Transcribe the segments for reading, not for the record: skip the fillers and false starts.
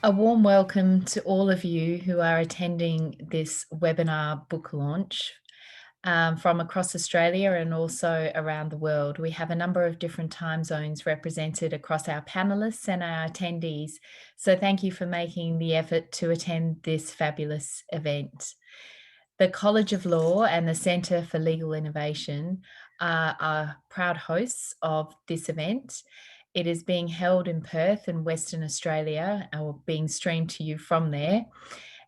A warm welcome to all of you who are attending this webinar book launch from across Australia and also around the world. We have a number of different time zones represented across our panelists and our attendees. So thank you for making the effort to attend this fabulous event. The College of Law and the Centre for Legal Innovation are proud hosts of this event. It is being held in Perth in Western Australia, or being streamed to you from there.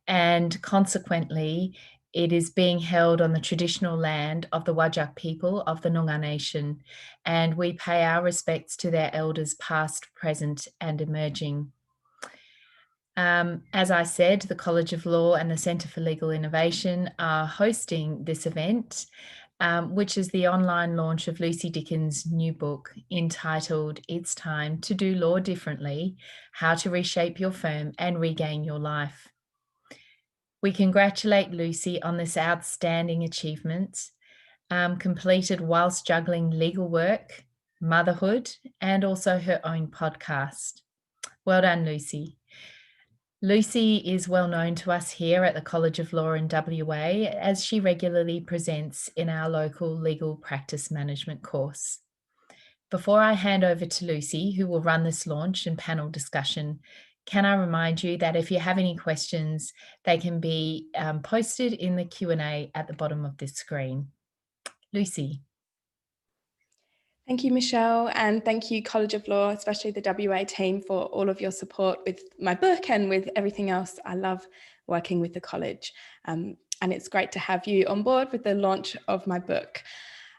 And consequently, it is being held on the traditional land of the Whadjuk people of the Noongar Nation. And we pay our respects to their elders past, present, and emerging. As I said, the College of Law and the Centre for Legal Innovation are hosting this event, which is the online launch of Lucy Dickens' new book entitled It's Time to Do Law Differently: How to Reshape Your Firm and Regain Your Life. We congratulate Lucy on this outstanding achievement, completed whilst juggling legal work, motherhood, and also her own podcast. Well done, Lucy. Lucy is well known to us here at the College of Law in WA, as she regularly presents in our local legal practice management course. Before I hand over to Lucy, who will run this launch and panel discussion, can I remind you that if you have any questions, they can be posted in the Q&A at the bottom of this screen. Lucy. Thank you, Michelle, and thank you, College of Law, especially the WA team, for all of your support with my book and with everything else. I love working with the college, and it's great to have you on board with the launch of my book.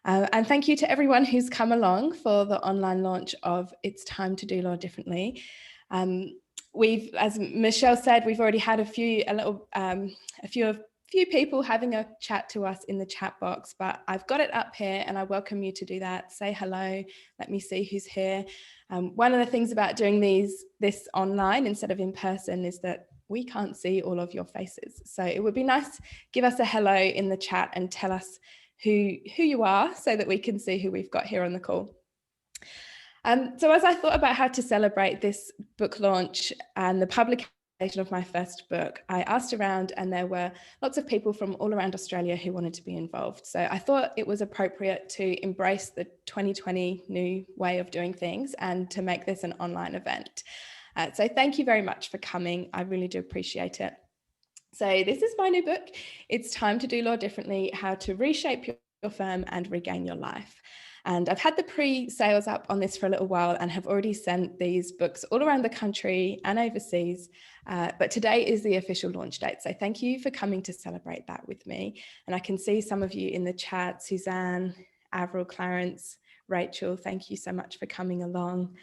And thank you to everyone who's come along for the online launch of It's Time to Do Law Differently. As Michelle said, we've already had a few people having a chat to us in the chat box, but I've got it up here and I welcome you to do that. Say hello, let me see who's here. One of the things about doing this online instead of in person is that we can't see all of your faces. So it would be nice, give us a hello in the chat and tell us who you are so that we can see who we've got here on the call. So as I thought about how to celebrate this book launch and the publication of my first book, I asked around and there were lots of people from all around Australia who wanted to be involved. So I thought it was appropriate to embrace the 2020 new way of doing things and to make this an online event. So thank you very much for coming. I really do appreciate it. So this is my new book. It's Time to Do Law Differently: How to Reshape Your Firm and Regain Your Life. And I've had the pre-sales up on this for a little while and have already sent these books all around the country and overseas. But today is the official launch date. So thank you for coming to celebrate that with me. And I can see some of you in the chat: Suzanne, Avril, Clarence, Rachel, thank you so much for coming along.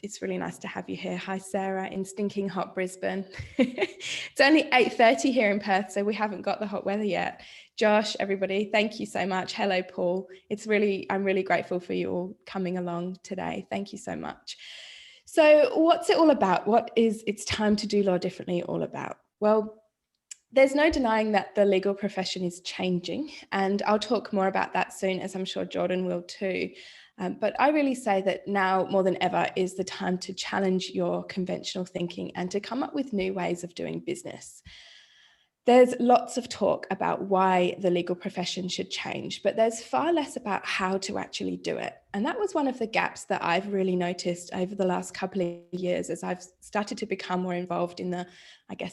It's really nice to have you here. Hi, Sarah, in stinking hot Brisbane. It's only 8:30 here in Perth, so we haven't got the hot weather yet. Josh, everybody, thank you so much. Hello, Paul. I'm really grateful for you all coming along today. Thank you so much. So what's it all about? What is It's Time to Do Law Differently all about? Well, there's no denying that the legal profession is changing, and I'll talk more about that soon, as I'm sure Jordan will too. But I really say that now more than ever is the time to challenge your conventional thinking and to come up with new ways of doing business. There's lots of talk about why the legal profession should change, but there's far less about how to actually do it. And that was one of the gaps that I've really noticed over the last couple of years as I've started to become more involved in the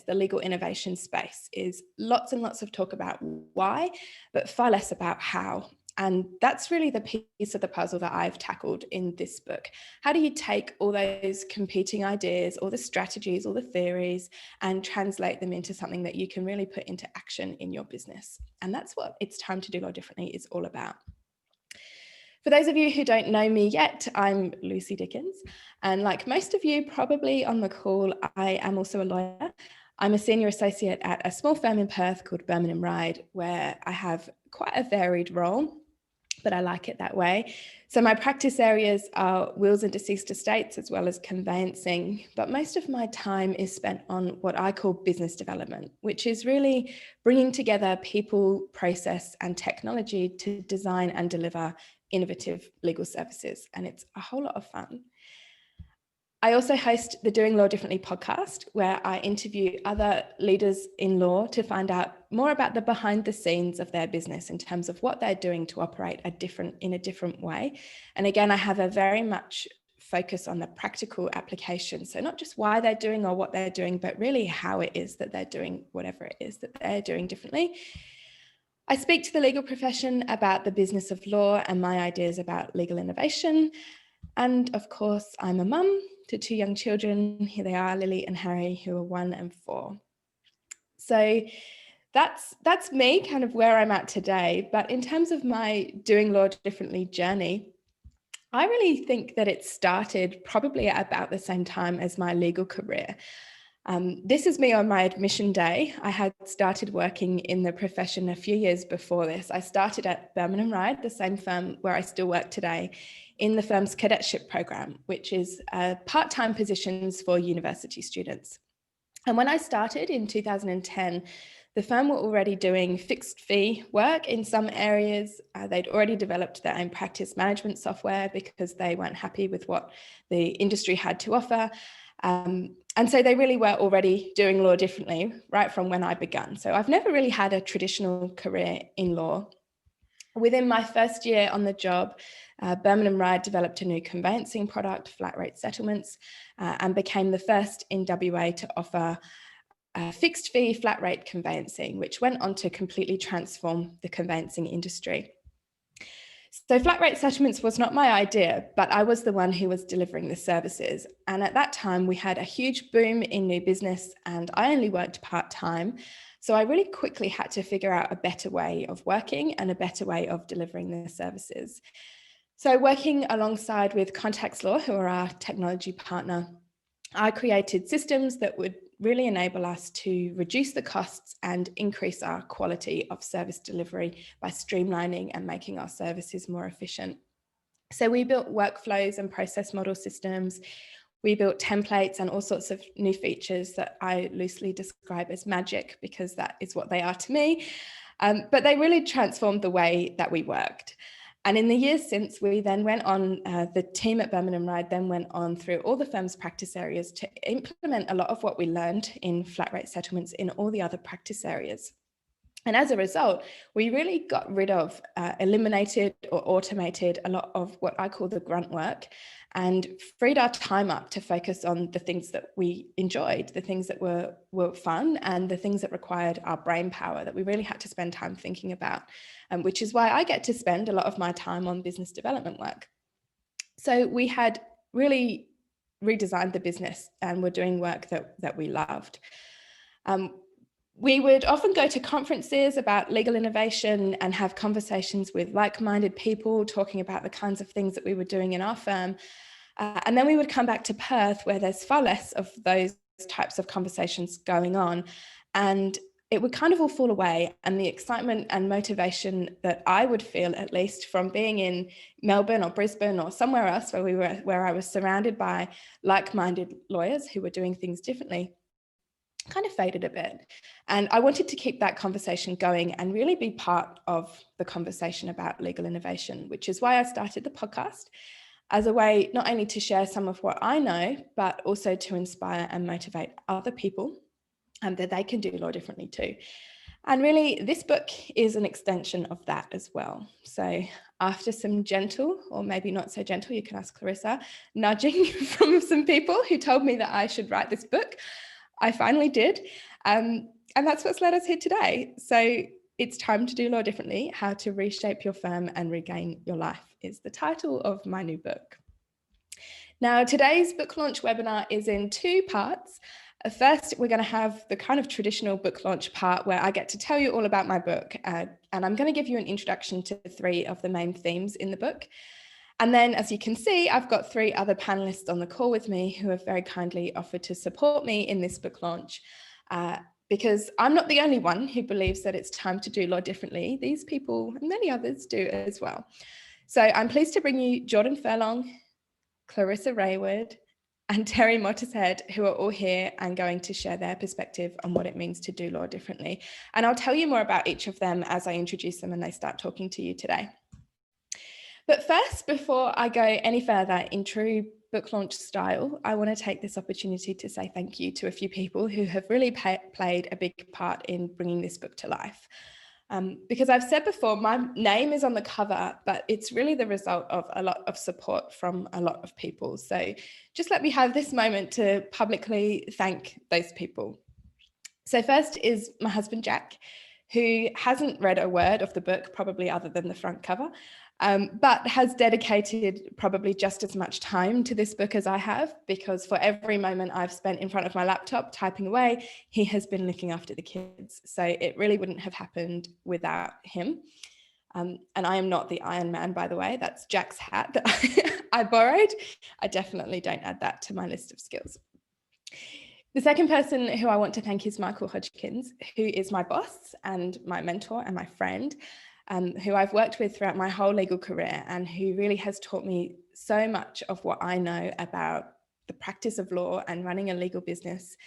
legal innovation space. Is lots and lots of talk about why, but far less about how. And that's really the piece of the puzzle that I've tackled in this book. How do you take all those competing ideas, all the strategies, all the theories, and translate them into something that you can really put into action in your business? And that's what It's Time to Do Law Differently is all about. For those of you who don't know me yet, I'm Lucy Dickens. And like most of you probably on the call, I am also a lawyer. I'm a senior associate at a small firm in Perth called Birmingham Ride, where I have quite a varied role, but I like it that way. So my practice areas are wills and deceased estates, as well as conveyancing, but most of my time is spent on what I call business development, which is really bringing together people, process, and technology to design and deliver innovative legal services. And it's a whole lot of fun. I also host the Doing Law Differently podcast, where I interview other leaders in law to find out more about the behind the scenes of their business in terms of what they're doing to operate in a different way. And again, I have a very much focus on the practical application. So not just why they're doing or what they're doing, but really how it is that they're doing whatever it is that they're doing differently. I speak to the legal profession about the business of law and my ideas about legal innovation. And of course, I'm a mum to 2 young children. Here they are, Lily and Harry, who are 1 and 4. So that's me, kind of where I'm at today. But in terms of my Doing Law Differently journey, I really think that it started probably at about the same time as my legal career. This is me on my admission day. I had started working in the profession a few years before this. I started at Birmingham Ride, the same firm where I still work today, in the firm's cadetship program, which is part-time positions for university students. And when I started in 2010, the firm were already doing fixed fee work in some areas. They'd already developed their own practice management software because they weren't happy with what the industry had to offer. And so they really were already doing law differently right from when I began. So I've never really had a traditional career in law. Within my first year on the job, Birmingham Ride developed a new conveyancing product, flat rate settlements, and became the first in WA to offer fixed fee flat rate conveyancing, which went on to completely transform the conveyancing industry. So flat rate settlements was not my idea, but I was the one who was delivering the services. And at that time, we had a huge boom in new business and I only worked part-time. So I really quickly had to figure out a better way of working and a better way of delivering the services. So working alongside with Contacts Law, who are our technology partner, I created systems that would really enable us to reduce the costs and increase our quality of service delivery by streamlining and making our services more efficient. So we built workflows and process model systems. We built templates and all sorts of new features that I loosely describe as magic because that is what they are to me. But they really transformed the way that we worked. And in the years since, we then went on, the team at Birmingham Ride then went on through all the firm's practice areas to implement a lot of what we learned in flat rate settlements in all the other practice areas. And as a result, we really got rid of, eliminated or automated a lot of what I call the grunt work and freed our time up to focus on the things that we enjoyed, the things that were fun and the things that required our brain power that we really had to spend time thinking about, which is why I get to spend a lot of my time on business development work. So we had really redesigned the business and were doing work that we loved. We would often go to conferences about legal innovation and have conversations with like-minded people talking about the kinds of things that we were doing in our firm. And then we would come back to Perth where there's far less of those types of conversations going on. And it would kind of all fall away. And the excitement and motivation that I would feel, at least from being in Melbourne or Brisbane or somewhere else where I was surrounded by like-minded lawyers who were doing things differently, kind of faded a bit. And I wanted to keep that conversation going and really be part of the conversation about legal innovation, which is why I started the podcast as a way not only to share some of what I know, but also to inspire and motivate other people that they can do law differently too. And really, this book is an extension of that as well. So after some gentle, or maybe not so gentle, you can ask Clarissa, nudging from some people who told me that I should write this book, I finally did. And that's what's led us here today. So it's time to do law differently. How to reshape your firm and regain your life is the title of my new book. Now, today's book launch webinar is in 2 parts. First, we're going to have the kind of traditional book launch part where I get to tell you all about my book. And I'm going to give you an introduction to 3 of the main themes in the book. And then, as you can see, I've got 3 other panelists on the call with me who have very kindly offered to support me in this book launch, because I'm not the only one who believes that it's time to do law differently. These people and many others do as well. So I'm pleased to bring you Jordan Furlong, Clarissa Rayward, and Terri Mottershead, who are all here and going to share their perspective on what it means to do law differently. And I'll tell you more about each of them as I introduce them and they start talking to you today. But first, before I go any further in true book launch style, I want to take this opportunity to say thank you to a few people who have really played a big part in bringing this book to life. Because I've said before, my name is on the cover, but it's really the result of a lot of support from a lot of people. So just let me have this moment to publicly thank those people. So first is my husband, Jack, who hasn't read a word of the book, probably other than the front cover, but has dedicated probably just as much time to this book as I have, because for every moment I've spent in front of my laptop typing away, he has been looking after the kids. So it really wouldn't have happened without him. And I am not the Iron Man, by the way. That's Jack's hat that I borrowed. I definitely don't add that to my list of skills. The second person who I want to thank is Michael Hodgkins, who is my boss and my mentor and my friend, who I've worked with throughout my whole legal career, and who really has taught me so much of what I know about the practice of law and running a legal business.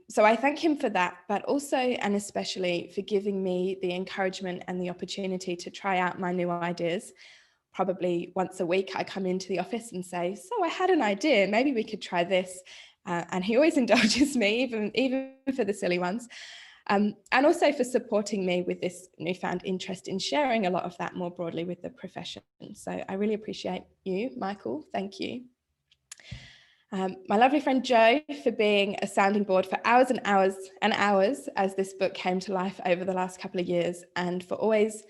So I thank him for that, but also and especially for giving me the encouragement and the opportunity to try out my new ideas. Probably once a week, I come into the office and say, so I had an idea, maybe we could try this. And he always indulges me, even for the silly ones. And also for supporting me with this newfound interest in sharing a lot of that more broadly with the profession. So I really appreciate you, Michael. Thank you. My lovely friend Jo for being a sounding board for hours and hours and hours as this book came to life over the last couple of years, and for always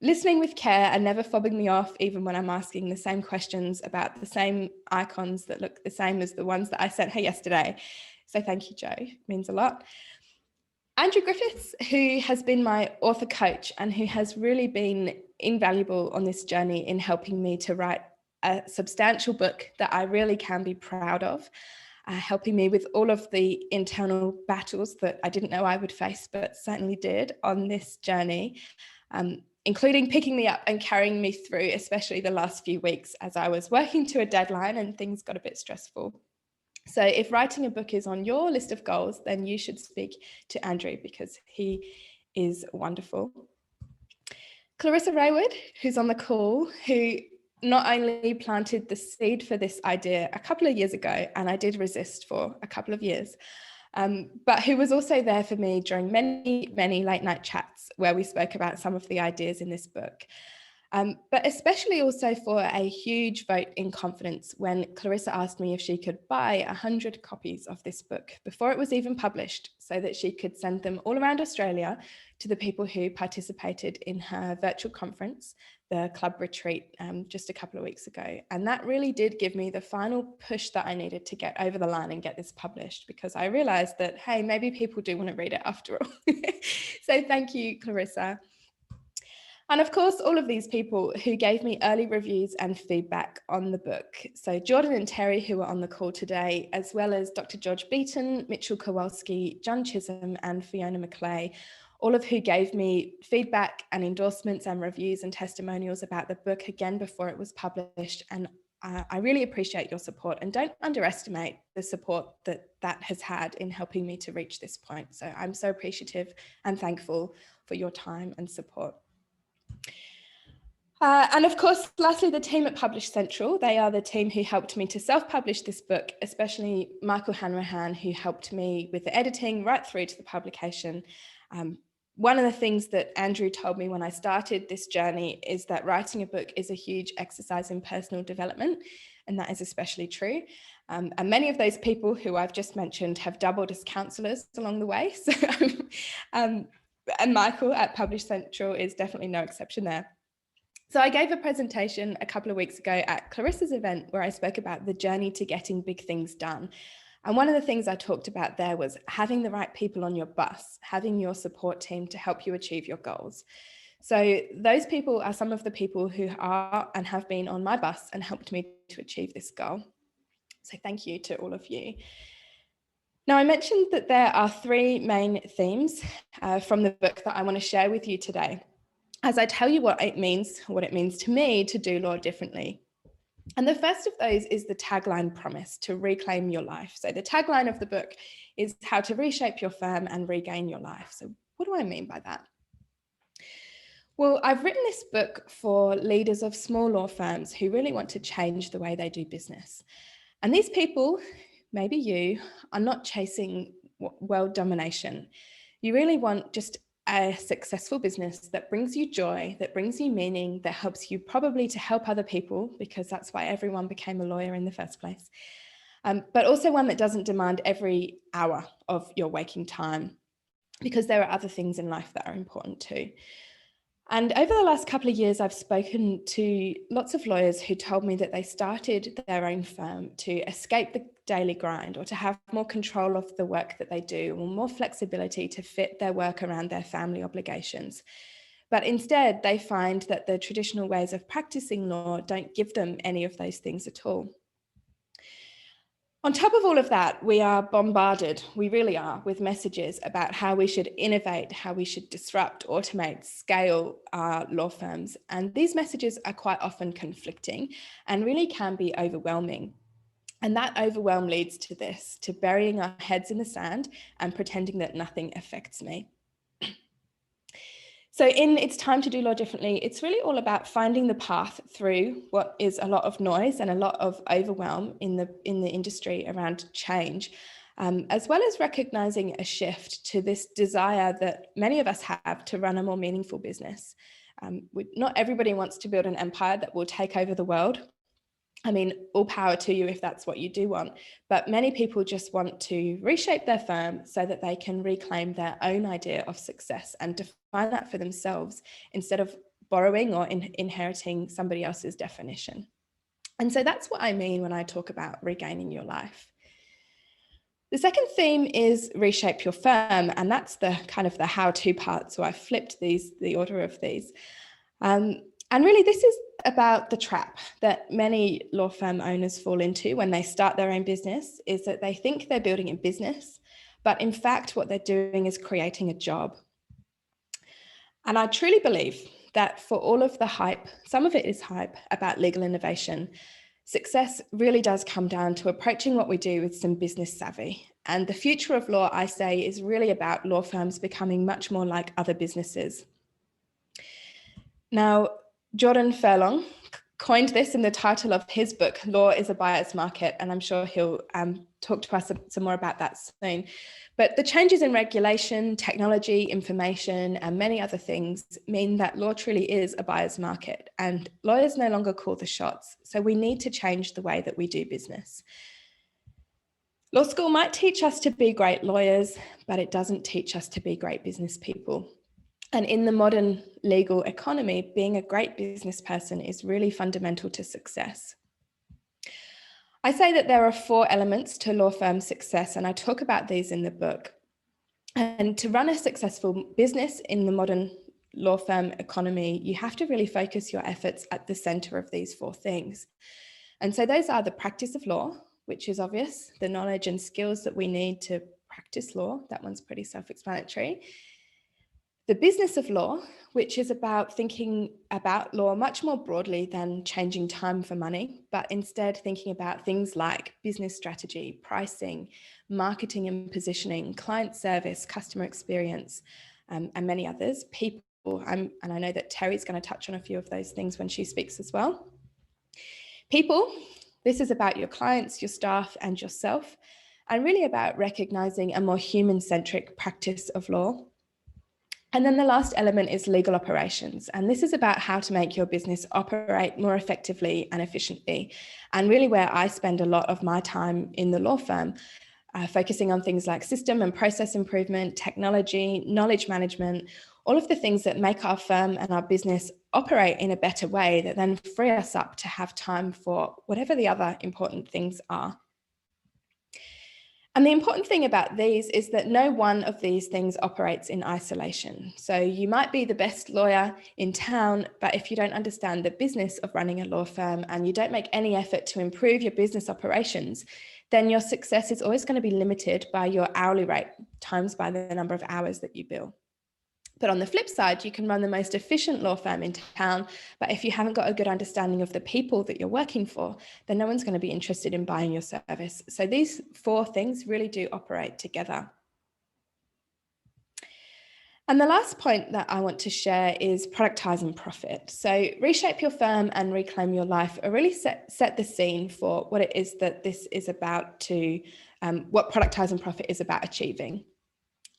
listening with care and never fobbing me off, even when I'm asking the same questions about the same icons that look the same as the ones that I sent her yesterday. So thank you, Jo, it means a lot. Andrew Griffiths, who has been my author coach and who has really been invaluable on this journey in helping me to write a substantial book that I really can be proud of, helping me with all of the internal battles that I didn't know I would face, but certainly did on this journey, including picking me up and carrying me through, especially the last few weeks as I was working to a deadline and things got a bit stressful. So if writing a book is on your list of goals, then you should speak to Andrew, because he is wonderful. Clarissa Rayward, who's on the call, who not only planted the seed for this idea a couple of years ago, and I did resist for a couple of years, but who was also there for me during many, many late night chats where we spoke about some of the ideas in this book. But especially also for a huge vote in confidence when Clarissa asked me if she could buy 100 copies of this book before it was even published, so that she could send them all around Australia to the people who participated in her virtual conference, the club retreat, just a couple of weeks ago. And that really did give me the final push that I needed to get over the line and get this published, because I realized that, hey, maybe people do want to read it after all. So thank you, Clarissa. And of course, all of these people who gave me early reviews and feedback on the book. So Jordan and Terri, who are on the call today, as well as Dr. George Beaton, Mitchell Kowalski, John Chisholm, and Fiona McClay, all of who gave me feedback and endorsements and reviews and testimonials about the book again before it was published. And I really appreciate your support, and don't underestimate the support that that has had in helping me to reach this point. So I'm so appreciative and thankful for your time and support. And of course, lastly, the team at Publish Central. They are the team who helped me to self-publish this book, especially Michael Hanrahan, who helped me with the editing right through to the publication. One of the things that Andrew told me when I started this journey is that writing a book is a huge exercise in personal development, and that is especially true. And many of those people who I've just mentioned have doubled as counsellors along the way. So, and Michael at Publish Central is definitely no exception there. So I gave a presentation a couple of weeks ago at Clarissa's event where I spoke about the journey to getting big things done. And one of the things I talked about there was having the right people on your bus, having your support team to help you achieve your goals. So those people are some of the people who are and have been on my bus and helped me to achieve this goal. So thank you to all of you. Now, I mentioned that there are three main themes from the book that I want to share with you today, as I tell you what it means to me to do law differently. And the first of those is the tagline promise, to reclaim your life. So the tagline of the book is how to reshape your firm and regain your life. So what do I mean by that? Well, I've written this book for leaders of small law firms who really want to change the way they do business. And these people, maybe you, are not chasing world domination. You really want just a successful business that brings you joy, that brings you meaning, that helps you probably to help other people, because that's why everyone became a lawyer in the first place. But also one that doesn't demand every hour of your waking time, because there are other things in life that are important too. And over the last couple of years, I've spoken to lots of lawyers who told me that they started their own firm to escape the daily grind, or to have more control of the work that they do, or more flexibility to fit their work around their family obligations. But instead, they find that the traditional ways of practicing law don't give them any of those things at all. On top of all of that, we are bombarded, we really are, with messages about how we should innovate, how we should disrupt, automate, scale our law firms. And these messages are quite often conflicting and really can be overwhelming. And that overwhelm leads to this, to burying our heads in the sand and pretending that nothing affects me. So in It's Time to Do Law Differently, it's really all about finding the path through what is a lot of noise and a lot of overwhelm in the industry around change, as well as recognizing a shift to this desire that many of us have to run a more meaningful business. Not everybody wants to build an empire that will take over the world. I mean, all power to you if that's what you do want, but many people just want to reshape their firm so that they can reclaim their own idea of success and define that for themselves, instead of borrowing or inheriting somebody else's definition. And so that's what I mean when I talk about regaining your life. The second theme is reshape your firm, and that's the kind of the how-to part. So I flipped the order of these. And really, this is about the trap that many law firm owners fall into when they start their own business, is that they think they're building a business, but in fact, what they're doing is creating a job. And I truly believe that for all of the hype, some of it is hype about legal innovation, success really does come down to approaching what we do with some business savvy. And the future of law, I say, is really about law firms becoming much more like other businesses. Now, Jordan Furlong coined this in the title of his book, Law is a Buyer's Market, and I'm sure he'll talk to us some more about that soon. But the changes in regulation, technology, information, and many other things mean that law truly is a buyer's market, and lawyers no longer call the shots. So we need to change the way that we do business. Law school might teach us to be great lawyers, but it doesn't teach us to be great business people. And in the modern legal economy, being a great business person is really fundamental to success. I say that there are 4 elements to law firm success, and I talk about these in the book. And to run a successful business in the modern law firm economy, you have to really focus your efforts at the center of these 4 things. And so those are the practice of law, which is obvious, the knowledge and skills that we need to practice law. That one's pretty self-explanatory. The business of law, which is about thinking about law much more broadly than changing time for money, but instead thinking about things like business strategy, pricing, marketing and positioning, client service, customer experience, and many others. People, and I know that Terri's going to touch on a few of those things when she speaks as well. People, this is about your clients, your staff, and yourself, and really about recognizing a more human-centric practice of law. And then the last element is legal operations. And this is about how to make your business operate more effectively and efficiently. And really where I spend a lot of my time in the law firm, focusing on things like system and process improvement, technology, knowledge management, all of the things that make our firm and our business operate in a better way, that then free us up to have time for whatever the other important things are. And the important thing about these is that no one of these things operates in isolation. So you might be the best lawyer in town, but if you don't understand the business of running a law firm and you don't make any effort to improve your business operations, then your success is always going to be limited by your hourly rate times by the number of hours that you bill. But on the flip side, you can run the most efficient law firm in town, but if you haven't got a good understanding of the people that you're working for, then no one's going to be interested in buying your service. So these 4 things really do operate together. And the last point that I want to share is productize and profit. So reshape your firm and reclaim your life are really set the scene for what it is that this is about what productize and profit is about achieving.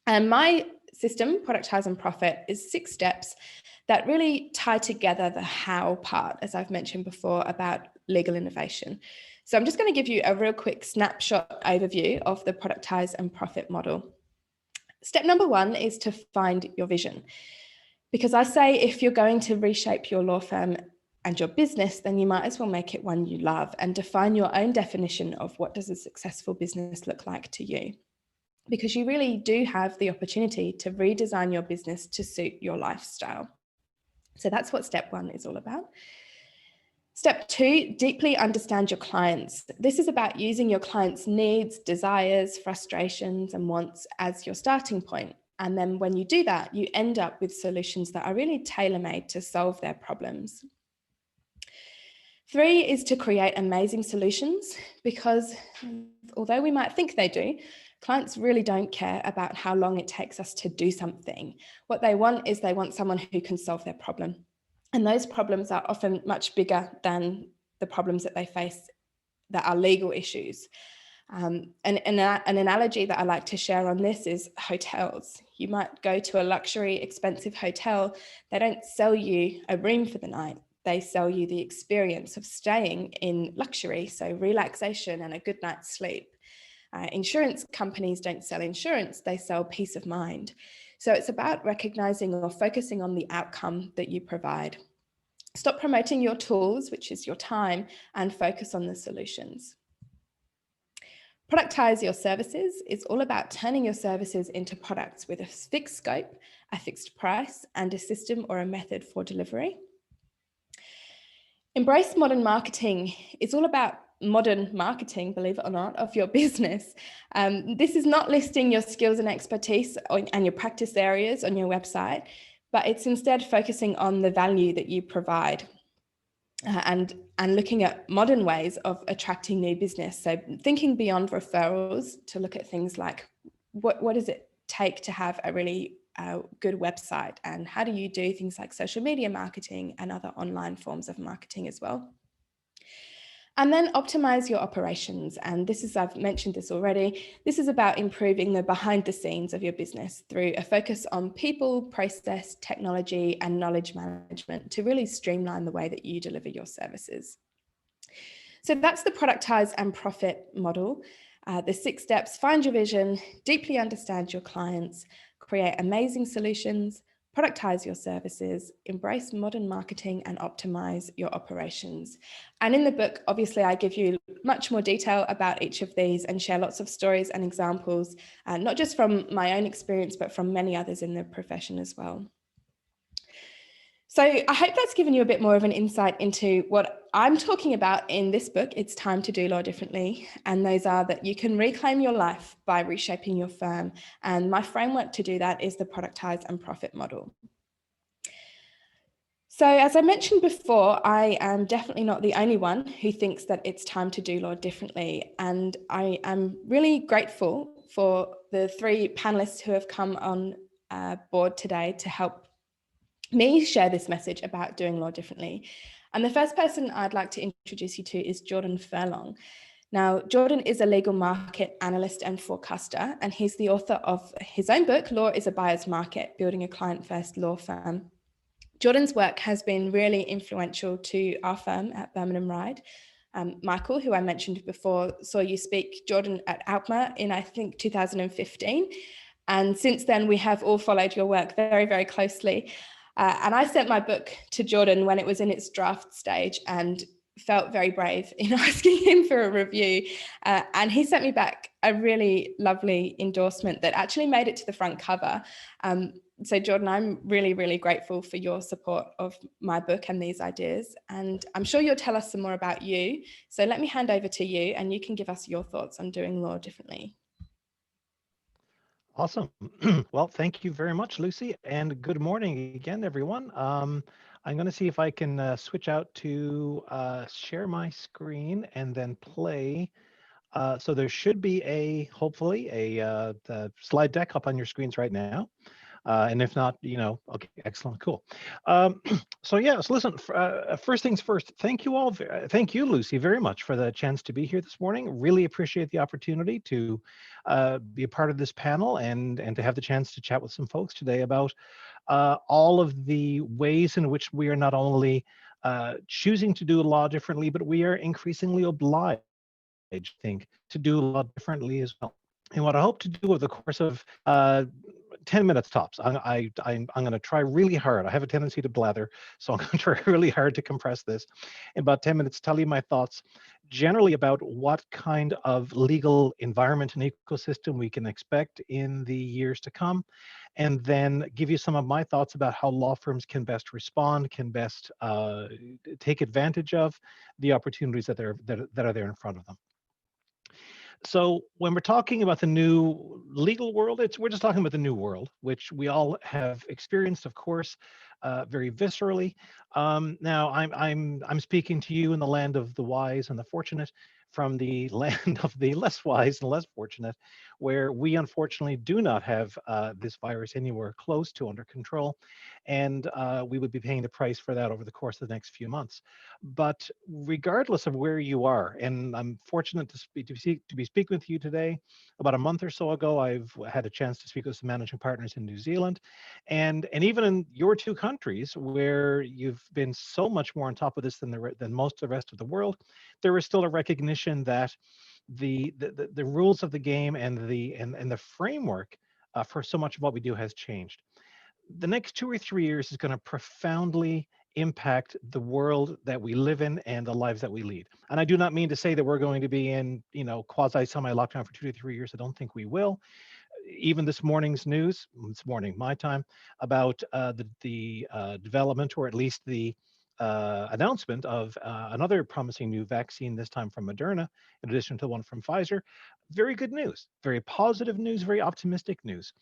And my system, productize and profit, is 6 steps that really tie together the how part, as I've mentioned before, about legal innovation. So I'm just going to give you a real quick snapshot overview of the productize and profit model. Step number 1 is to find your vision. Because I say if you're going to reshape your law firm and your business, then you might as well make it one you love and define your own definition of what does a successful business look like to you. Because you really do have the opportunity to redesign your business to suit your lifestyle. So that's what step 1 is all about. Step 2, deeply understand your clients. This is about using your clients' needs, desires, frustrations, and wants as your starting point. And then when you do that, you end up with solutions that are really tailor-made to solve their problems. 3 is to create amazing solutions, because although we might think they do, clients really don't care about how long it takes us to do something. What they want is they want someone who can solve their problem. And those problems are often much bigger than the problems that they face that are legal issues. And an analogy that I like to share on this is hotels. You might go to a luxury, expensive hotel. They don't sell you a room for the night. They sell you the experience of staying in luxury, so relaxation and a good night's sleep. Insurance companies don't sell insurance, they sell peace of mind. So it's about recognizing or focusing on the outcome that you provide. Stop promoting your tools, which is your time, and focus on the solutions. Productize your services is all about turning your services into products with a fixed scope, a fixed price, and a system or a method for delivery. Embrace modern marketing is all about modern marketing, believe it or not, of your business. This is not listing your skills and expertise and your practice areas on your website, but it's instead focusing on the value that you provide and looking at modern ways of attracting new business. So thinking beyond referrals to look at things like what does it take to have a really good website, and how do you do things like social media marketing and other online forms of marketing as well. And then optimize your operations. And this is, I've mentioned this already, this is about improving the behind the scenes of your business through a focus on people, process, technology, and knowledge management to really streamline the way that you deliver your services. So that's the productize and profit model. The 6 steps: find your vision, deeply understand your clients, create amazing solutions, productize your services, embrace modern marketing, and optimize your operations. And in the book, obviously, I give you much more detail about each of these and share lots of stories and examples, not just from my own experience, but from many others in the profession as well. So I hope that's given you a bit more of an insight into what I'm talking about in this book, It's Time to Do Law Differently. And those are that you can reclaim your life by reshaping your firm. And my framework to do that is the productize and profit model. So as I mentioned before, I am definitely not the only one who thinks that it's time to do law differently. And I am really grateful for the 3 panelists who have come on board today to help me share this message about doing law differently. And the first person I'd like to introduce you to is Jordan Furlong. Now, Jordan is a legal market analyst and forecaster, and he's the author of his own book, Law is a Buyer's Market, Building a Client-First Law Firm. Jordan's work has been really influential to our firm at Birmingham Ride. Michael, who I mentioned before, saw you speak, Jordan, at Outma in, I think, 2015. And since then, we have all followed your work very, very closely. And I sent my book to Jordan when it was in its draft stage and felt very brave in asking him for a review. And he sent me back a really lovely endorsement that actually made it to the front cover. So Jordan, I'm really, really grateful for your support of my book and these ideas. And I'm sure you'll tell us some more about you. So let me hand over to you and you can give us your thoughts on doing law differently. Awesome. Well, thank you very much, Lucy, and good morning again, everyone. I'm going to see if I can switch out to share my screen and then play. So there should be hopefully a slide deck up on your screens right now. And if not, okay, excellent, cool. So yes, listen. First things first. Thank you all. Thank you, Lucy, very much for the chance to be here this morning. Really appreciate the opportunity to be a part of this panel and to have the chance to chat with some folks today about all of the ways in which we are not only choosing to do law differently, but we are increasingly obliged, I think, to do law differently as well. And what I hope to do over the course of 10 minutes tops, I'm going to try really hard. I have a tendency to blather, so I'm going to try really hard to compress this. In about 10 minutes, tell you my thoughts generally about what kind of legal environment and ecosystem we can expect in the years to come, and then give you some of my thoughts about how law firms can best respond, can best take advantage of the opportunities that are there in front of them. So when we're talking about the new legal world, we're just talking about the new world, which we all have experienced, of course, very viscerally. Now, I'm speaking to you in the land of the wise and the fortunate, from the land of the less wise and less fortunate, where we unfortunately do not have this virus anywhere close to under control, and we would be paying the price for that over the course of the next few months. But regardless of where you are, and I'm fortunate to be speaking with you today. About a month or so ago, I've had a chance to speak with some managing partners in New Zealand, and even in your two countries, where you've been so much more on top of this than most of the rest of the world. There is still a recognition that the rules of the game and the framework for so much of what we do has changed. The next 2 or 3 years is going to profoundly impact the world that we live in and the lives that we lead. And I do not mean to say that we're going to be in, quasi semi lockdown for 2 to 3 years. I don't think we will. Even this morning's news, this morning my time, about the development, or at least the announcement of another promising new vaccine, this time from Moderna, in addition to the one from Pfizer. Very good news, very positive news, very optimistic news.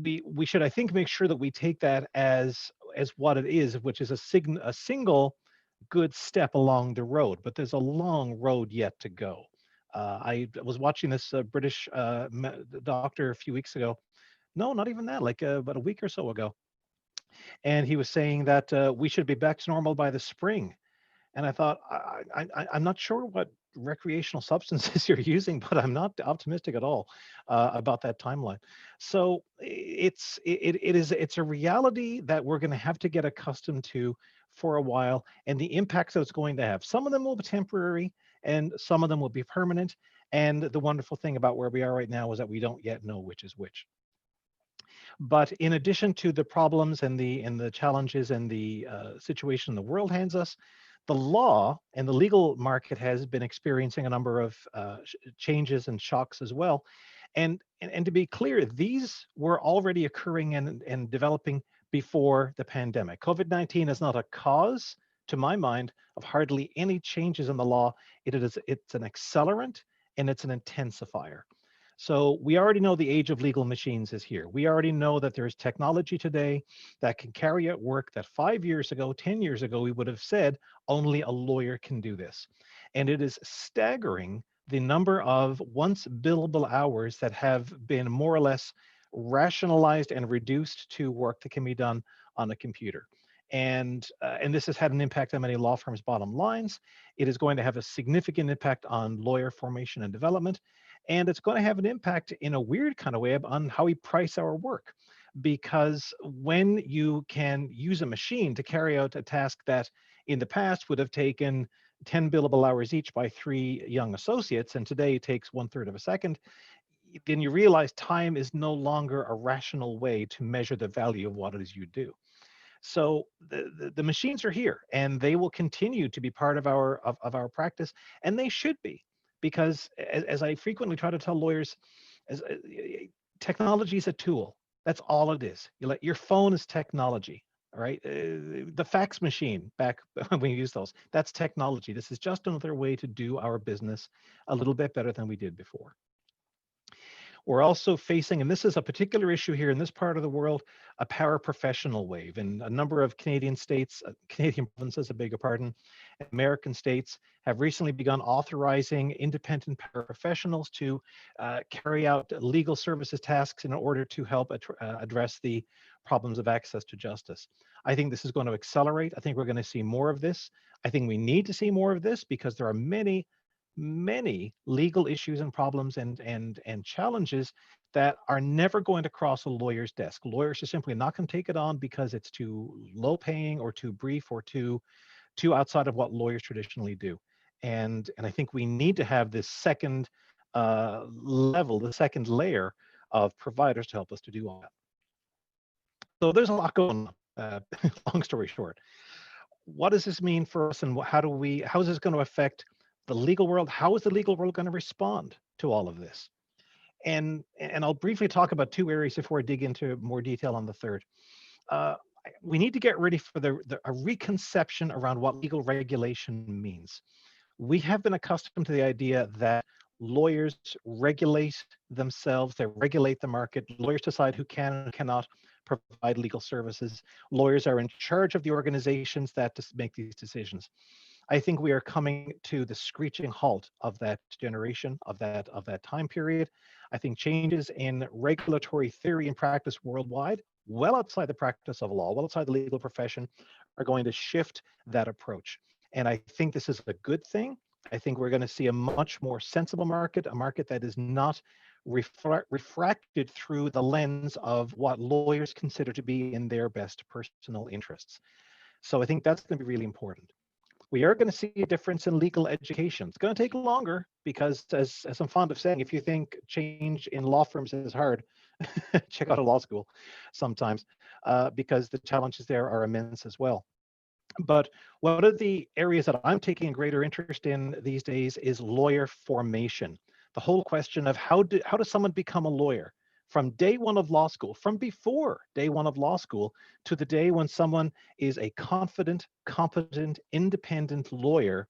We should, I think, make sure that we take that as what it is, which is a single good step along the road, but there's a long road yet to go. I was watching this British doctor a few weeks ago. No, not even that, like about a week or so ago. And he was saying that we should be back to normal by the spring. And I thought, I'm not sure what recreational substances you're using, but I'm not optimistic at all about that timeline. So it's a reality that we're going to have to get accustomed to for a while, and the impacts that it's going to have. Some of them will be temporary, and some of them will be permanent. And the wonderful thing about where we are right now is that we don't yet know which is which. But in addition to the problems and the challenges and the situation the world hands us, the law and the legal market has been experiencing a number of changes and shocks as well. And to be clear, these were already occurring and developing before the pandemic. COVID-19 is not a cause, to my mind, of hardly any changes in the law. It's an accelerant and it's an intensifier. So we already know the age of legal machines is here. We already know that there's technology today that can carry out work that 5 years ago, 10 years ago, we would have said only a lawyer can do this. And it is staggering the number of once billable hours that have been more or less rationalized and reduced to work that can be done on a computer. And this has had an impact on many law firms' bottom lines. It is going to have a significant impact on lawyer formation and development. And it's going to have an impact in a weird kind of way on how we price our work. Because when you can use a machine to carry out a task that in the past would have taken 10 billable hours each by 3 young associates, and today it takes 1/3 of a second, then you realize time is no longer a rational way to measure the value of what it is you do. So the machines are here, and they will continue to be part of our practice, and they should be, because as I frequently try to tell lawyers, technology is a tool. That's all it is. Your phone is technology. All right, the fax machine back when we use those, that's technology. This is just another way to do our business a little bit better than we did before. We're also facing, and this is a particular issue here in this part of the world, a paraprofessional wave. In a number of Canadian states, Canadian provinces, I beg your pardon, American states have recently begun authorizing independent paraprofessionals to carry out legal services tasks in order to help address the problems of access to justice. I think this is going to accelerate. I think we're going to see more of this. I think we need to see more of this because there are many legal issues and problems and challenges that are never going to cross a lawyer's desk. Lawyers are simply not going to take it on because it's too low paying or too brief or too outside of what lawyers traditionally do. And I think we need to have this second level, the second layer of providers to help us to do all that. So there's a lot going on. Long story short, what does this mean for us, and how is this going to affect the legal world? How is the legal world going to respond to all of this? And I'll briefly talk about two areas before I dig into more detail on the third. We need to get ready for a reconception around what legal regulation means. We have been accustomed to the idea that lawyers regulate themselves, they regulate the market, lawyers decide who can and cannot provide legal services. Lawyers are in charge of the organizations that make these decisions. I think we are coming to the screeching halt of that generation, of that time period. I think changes in regulatory theory and practice worldwide, well outside the practice of law, well outside the legal profession, are going to shift that approach. And I think this is a good thing. I think we're going to see a much more sensible market, a market that is not refracted through the lens of what lawyers consider to be in their best personal interests. So I think that's going to be really important. We are going to see a difference in legal education. It's going to take longer because, as I'm fond of saying, if you think change in law firms is hard, check out a law school sometimes, because the challenges there are immense as well. But one of the areas that I'm taking a greater interest in these days is lawyer formation. The whole question of how does someone become a lawyer from day one of law school, from before day one of law school to the day when someone is a confident, competent, independent lawyer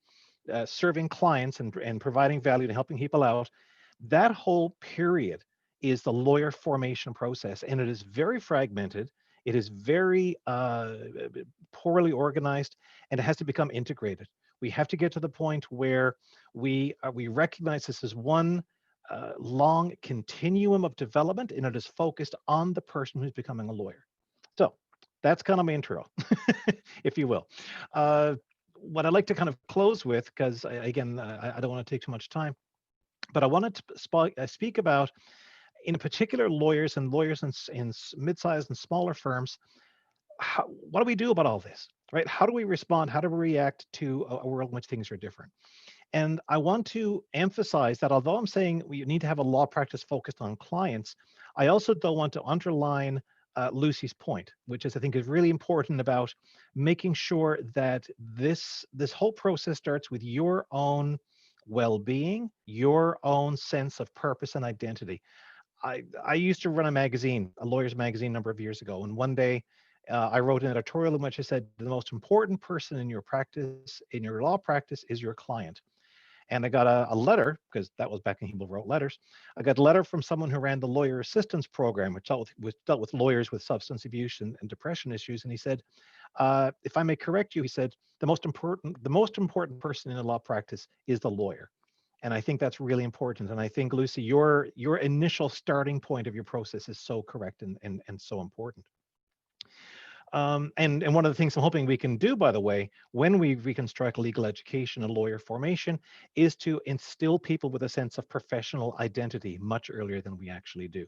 serving clients and providing value and helping people out. That whole period is the lawyer formation process, and it is very fragmented. It is very poorly organized, and it has to become integrated. We have to get to the point where we recognize this as one long continuum of development, and it is focused on the person who's becoming a lawyer. So that's kind of my intro, if you will. What I'd like to kind of close with, because again, I don't want to take too much time, but I wanted to speak about, in particular, lawyers in mid-sized and smaller firms. What do we do about all this, right? How do we respond? How do we react to a world in which things are different? And I want to emphasize that although I'm saying we need to have a law practice focused on clients, I also don't want to underline Lucy's point, which is, I think, is really important about making sure that this whole process starts with your own well-being, your own sense of purpose and identity. I used to run a magazine, a lawyer's magazine, a number of years ago, and one day I wrote an editorial in which I said the most important person in your practice, in your law practice, is your client. And I got a letter, because that was back when people wrote letters. I got a letter from someone who ran the lawyer assistance program, which dealt with lawyers with substance abuse and depression issues. And he said, if I may correct you, he said, the most important person in a law practice is the lawyer. And I think that's really important. And I think, Lucy, your initial starting point of your process is so correct and so important. And one of the things I'm hoping we can do, by the way, when we reconstruct legal education and lawyer formation, is to instill people with a sense of professional identity much earlier than we actually do.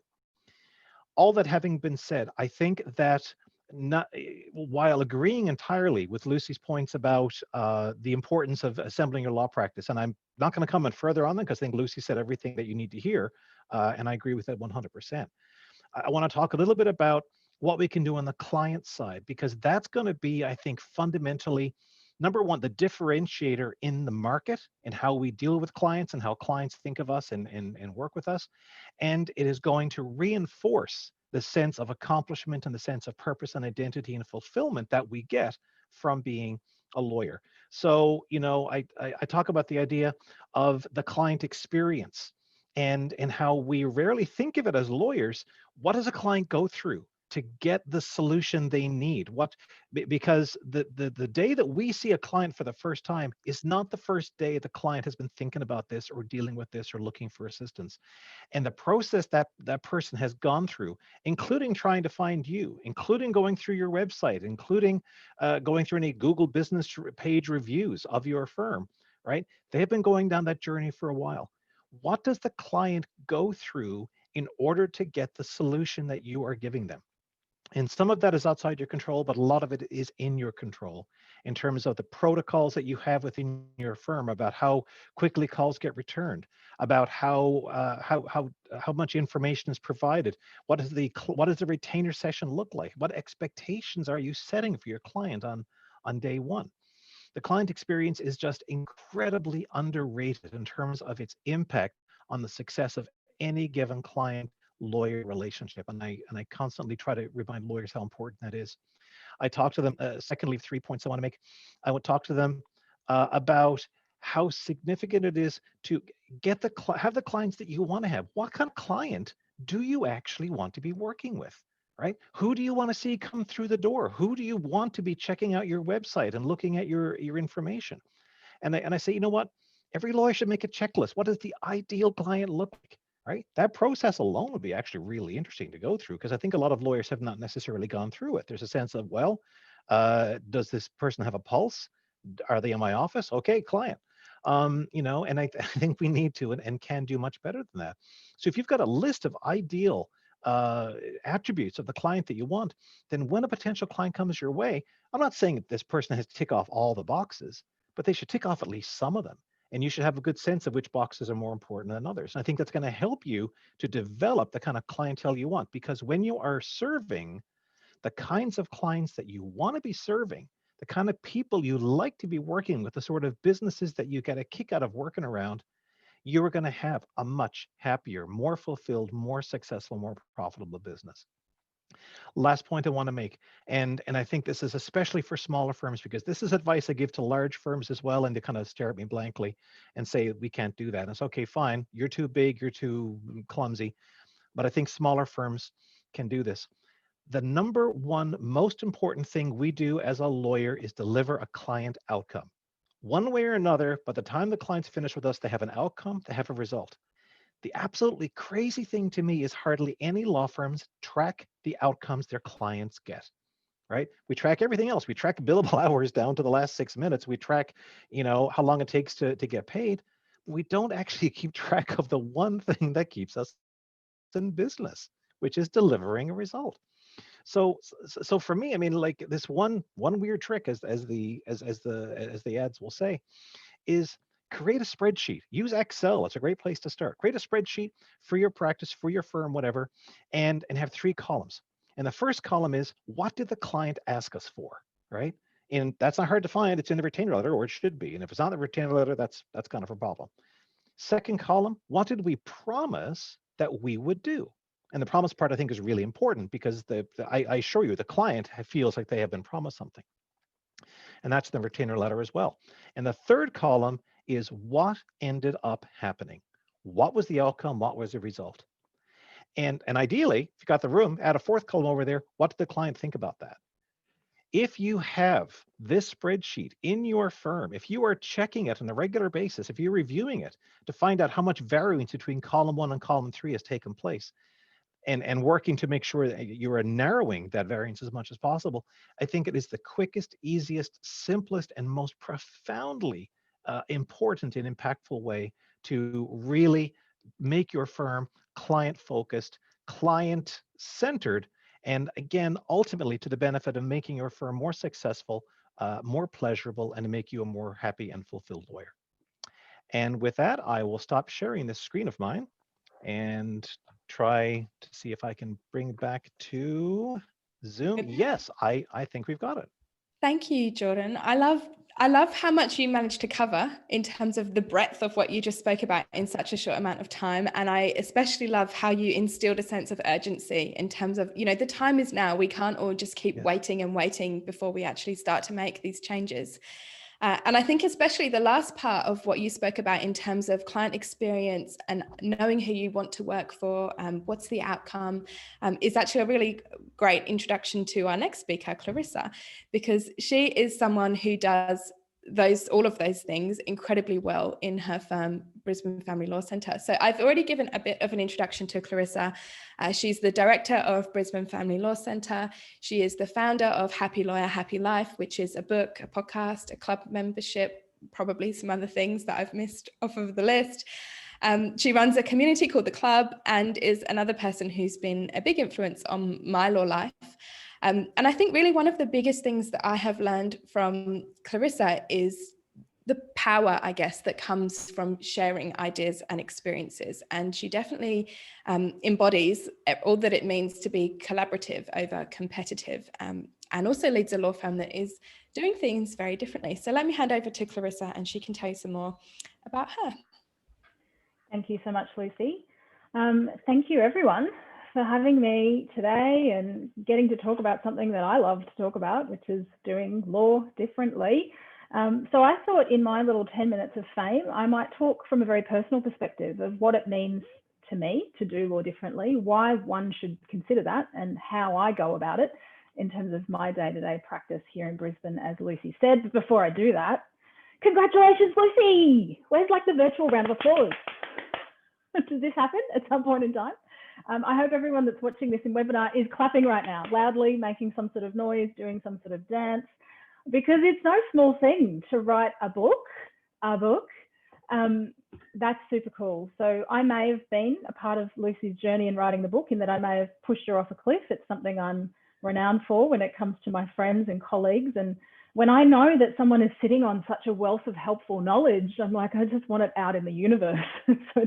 All that having been said, I think that while agreeing entirely with Lucy's points about the importance of assembling your law practice, and I'm not going to comment further on them because I think Lucy said everything that you need to hear, and I agree with that 100%. I want to talk a little bit about what we can do on the client side, because that's going to be, I think, fundamentally, number one, the differentiator in the market and how we deal with clients and how clients think of us and work with us. And it is going to reinforce the sense of accomplishment and the sense of purpose and identity and fulfillment that we get from being a lawyer. So, I talk about the idea of the client experience. and how we rarely think of it as lawyers. What does a client go through to get the solution they need? Because the day that we see a client for the first time is not the first day the client has been thinking about this or dealing with this or looking for assistance. And the process that that person has gone through, including trying to find you, including going through your website, including going through any Google business page reviews of your firm, right? They have been going down that journey for a while. What does the client go through in order to get the solution that you are giving them? And some of that is outside your control, but a lot of it is in your control in terms of the protocols that you have within your firm about how quickly calls get returned, about how much information is provided. What does the retainer session look like? What expectations are you setting for your client on day one? The client experience is just incredibly underrated in terms of its impact on the success of any given client lawyer relationship. And I constantly try to remind lawyers how important that is. I talk to them, secondly, 3 points I want to make. I would talk to them about how significant it is to have the clients that you want to have. What kind of client do you actually want to be working with? Right? Who do you want to see come through the door? Who do you want to be checking out your website and looking at your information? And I say, you know what? Every lawyer should make a checklist. What does the ideal client look like? Right? That process alone would be actually really interesting to go through, because I think a lot of lawyers have not necessarily gone through it. There's a sense of, well, does this person have a pulse? Are they in my office? Okay, client. And I think we need to and can do much better than that. So if you've got a list of ideal attributes of the client that you want, then when a potential client comes your way, I'm not saying that this person has to tick off all the boxes, but they should tick off at least some of them. And you should have a good sense of which boxes are more important than others. And I think that's going to help you to develop the kind of clientele you want, because when you are serving the kinds of clients that you want to be serving, the kind of people you like to be working with, the sort of businesses that you get a kick out of working around, you are going to have a much happier, more fulfilled, more successful, more profitable business. Last point I want to make, and I think this is especially for smaller firms, because this is advice I give to large firms as well, and they kind of stare at me blankly and say, we can't do that. And it's okay, fine, you're too big, you're too clumsy, but I think smaller firms can do this. The number one most important thing we do as a lawyer is deliver a client outcome. One way or another, by the time the client's finished with us, they have an outcome, they have a result. The absolutely crazy thing to me is hardly any law firms track the outcomes their clients get, right? We track everything else. We track billable hours down to the last 6 minutes. We track, how long it takes to get paid. We don't actually keep track of the one thing that keeps us in business, which is delivering a result. So for me, I mean, like this one weird trick, as the ads will say, is create a spreadsheet. Use Excel. It's a great place to start. Create a spreadsheet for your practice, for your firm, whatever, and have 3 columns. And the first column is, what did the client ask us for, right? And that's not hard to find. It's in the retainer letter, or it should be. And if it's not in the retainer letter, that's kind of a problem. Second column, what did we promise that we would do? And the promise part, I think, is really important, because I assure you, the client feels like they have been promised something. And that's the retainer letter as well. And the third column is what ended up happening. What was the outcome? What was the result? And ideally, if you got the room, add a fourth column over there. What did the client think about that? If you have this spreadsheet in your firm, if you are checking it on a regular basis, if you're reviewing it to find out how much variance between column 1 and column 3 has taken place, and working to make sure that you are narrowing that variance as much as possible, I think it is the quickest, easiest, simplest, and most profoundly important and impactful way to really make your firm client-focused, client-centered, and again, ultimately to the benefit of making your firm more successful, more pleasurable, and to make you a more happy and fulfilled lawyer. And with that, I will stop sharing this screen of mine and try to see if I can bring back to Zoom. Yes, I think we've got it. Thank you, Jordan. I love how much you managed to cover in terms of the breadth of what you just spoke about in such a short amount of time. And I especially love how you instilled a sense of urgency in terms of, the time is now. We can't all just keep waiting and waiting before we actually start to make these changes. And I think especially the last part of what you spoke about in terms of client experience and knowing who you want to work for, what's the outcome, is actually a really great introduction to our next speaker, Clarissa, because she is someone who does all of those things incredibly well in her firm, Brisbane Family Law Centre. So I've already given a bit of an introduction to Clarissa. She's the director of Brisbane Family Law Centre. She is the founder of Happy Lawyer, Happy Life, which is a book, a podcast, a club membership, probably some other things that I've missed off of the list. She runs a community called The Club and is another person who's been a big influence on my law life. And I think really one of the biggest things that I have learned from Clarissa is the power, I guess, that comes from sharing ideas and experiences. And she definitely embodies all that it means to be collaborative over competitive, and also leads a law firm that is doing things very differently. So let me hand over to Clarissa and she can tell you some more about her. Thank you so much, Lucy. Thank you, everyone, for having me today and getting to talk about something that I love to talk about, which is doing law differently. So I thought in my little 10 minutes of fame, I might talk from a very personal perspective of what it means to me to do law differently, why one should consider that, and how I go about it in terms of my day-to-day practice here in Brisbane, as Lucy said. But before I do that, congratulations, Lucy! Where's like the virtual round of applause? Does this happen at some point in time? I hope everyone that's watching this in webinar is clapping right now, loudly, making some sort of noise, doing some sort of dance, because it's no small thing to write a book. That's super cool. So I may have been a part of Lucy's journey in writing the book, in that I may have pushed her off a cliff. It's something I'm renowned for when it comes to my friends and colleagues. And when I know that someone is sitting on such a wealth of helpful knowledge, I'm like, I just want it out in the universe. So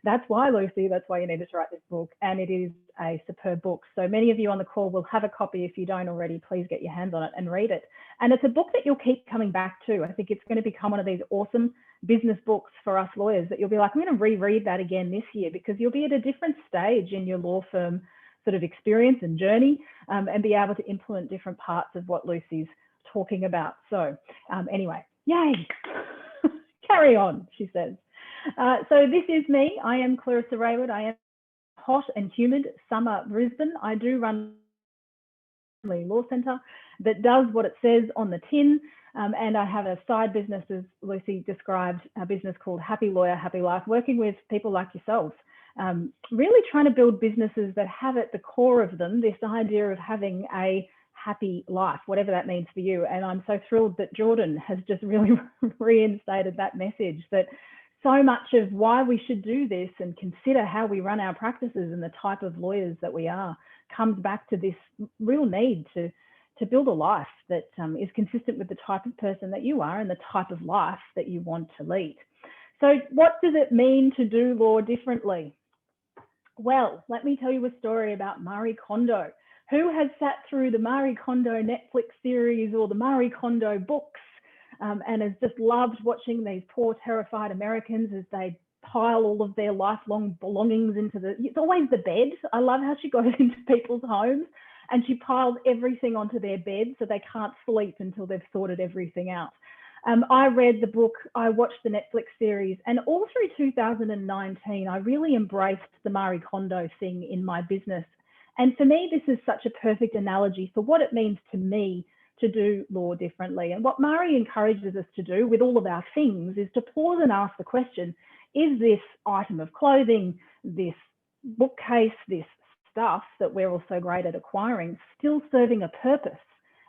that's why, Lucy, that's why you needed to write this book. And it is a superb book. So many of you on the call will have a copy. If you don't already, please get your hands on it and read it. And it's a book that you'll keep coming back to. I think it's going to become one of these awesome business books for us lawyers that you'll be like, I'm going to reread that again this year, because you'll be at a different stage in your law firm sort of experience and journey, and be able to implement different parts of what Lucy's talking about. So anyway, yay, carry on, she says. So this is me. I am Clarissa Rayward. I am hot and humid summer Brisbane. I do run a law centre that does what it says on the tin. And I have a side business, as Lucy described, a business called Happy Lawyer, Happy Life, working with people like yourselves, really trying to build businesses that have at the core of them this idea of having a happy life, whatever that means for you. And I'm so thrilled that Jordan has just really reinstated that message, that so much of why we should do this and consider how we run our practices and the type of lawyers that we are comes back to this real need to build a life that is consistent with the type of person that you are and the type of life that you want to lead. So what does it mean to do law differently? Well, let me tell you a story about Marie Kondo. Who has sat through the Marie Kondo Netflix series or the Marie Kondo books, and has just loved watching these poor terrified Americans as they pile all of their lifelong belongings into it's always the bed. I love how she goes into people's homes and she piles everything onto their bed so they can't sleep until they've sorted everything out. I read the book, I watched the Netflix series, and all through 2019, I really embraced the Marie Kondo thing in my business. And for me, this is such a perfect analogy for what it means to me to do law differently. And what Marie encourages us to do with all of our things is to pause and ask the question, is this item of clothing, this bookcase, this stuff that we're all so great at acquiring, still serving a purpose?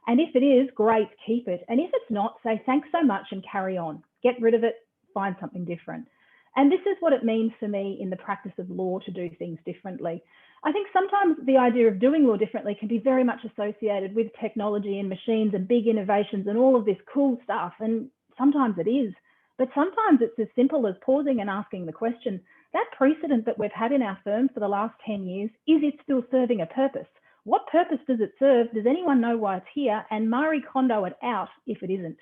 And if it is, great, keep it. And if it's not, say thanks so much and carry on. Get rid of it, find something different. And this is what it means for me in the practice of law to do things differently. I think sometimes the idea of doing law differently can be very much associated with technology and machines and big innovations and all of this cool stuff. And sometimes it is, but sometimes it's as simple as pausing and asking the question, that precedent that we've had in our firm for the last 10 years, is it still serving a purpose? What purpose does it serve? Does anyone know why it's here? And Marie Kondo it out if it isn't.